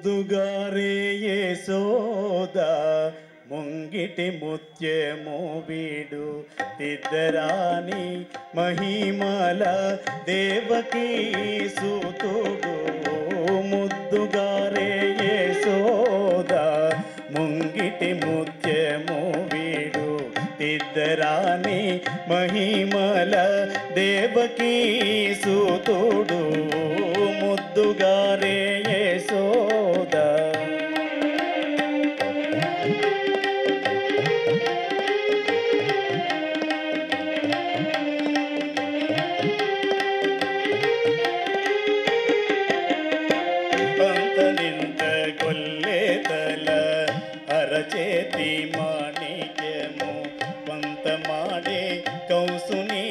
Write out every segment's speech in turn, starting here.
ముద్దుగారే యశోద ముంగిటి ముత్యము వీడు తిద్దరాని మహిమల దేవకీ సూతుడు ముద్దుగారే యశోద ముంగిటి ముత్యము వీడు తిద్దరాని మహిమల దేవకీ సూతుడు ముద్దుగారే యశోద అంతనింత కొల్లేతల అరచేతి మాణిక్యము పంతమాడే కౌసుని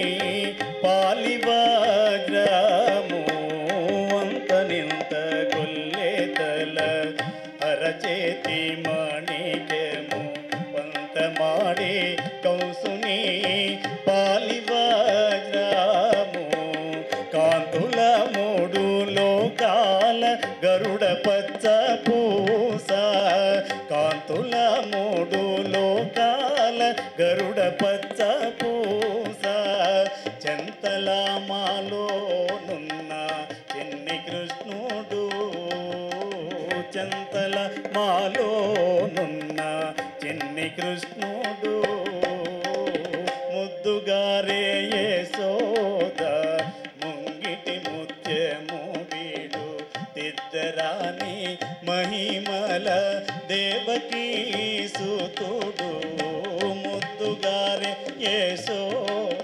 పాలివాగ్రము అంతనింత కొల్లేతల అరచేతి మాణిక్యము పంతమాడే కౌసుని పాలివాగ్రము కాంతుల మూడు లోకాల గరుడ పచ్చ పూస కాంతుల మూడు లోకాల గరుడ పచ్చ పూస చెంతల మాలోనున్న చిన్ని కృష్ణుడు చెంతల మాలోనున్న చిన్ని కృష్ణుడు ముద్దుగారే యశోద ముంగిటి ముత్యము వీడు తిద్దరాని మహిమల దేవకీ సూతుడు ముద్దుగారే యశోద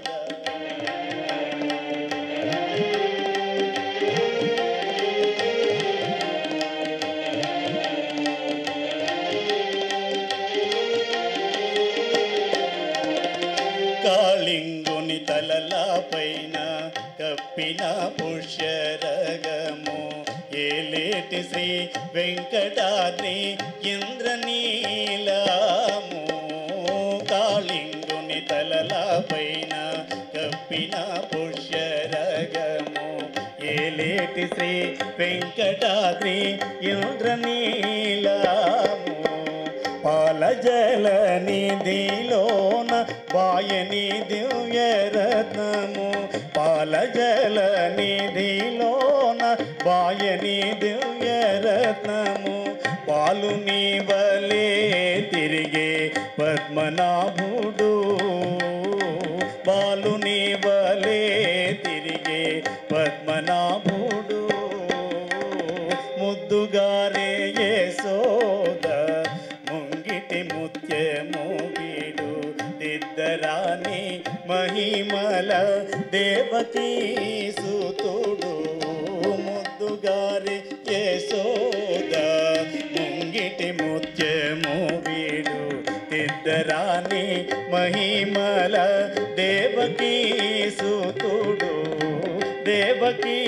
కాళింగుని తలల పైన కప్పిన పుష్యరగము ఏలేటి శ్రీ వెంకటాద్రి ఇంద్రనీలము కాళింగుని తలల పైన కప్పిన పుష్యరగము ఏలేటి శ్రీ వెంకటాద్రి ఇంద్రనీలము పాలజల నిధిలోన వాయని దివ్యరత్నము పాలజల నిధిలోన వాయని దివ్యరత్నము పాలు నీవలే తిరిగే పద్మనాభుడు పాలు నీవలే తిరిగే పద్మనాభుడు ముద్దుగారే యశోద ముంగిటి ముత్యము వీడు తిద్దరాని మహిమల దేవకీ సూతుడు ముద్దుగారే యశోద ముంగిటి ముత్యము వీడు తిద్దరాని మహిమల దేవకీ సూతుడు దేవకీ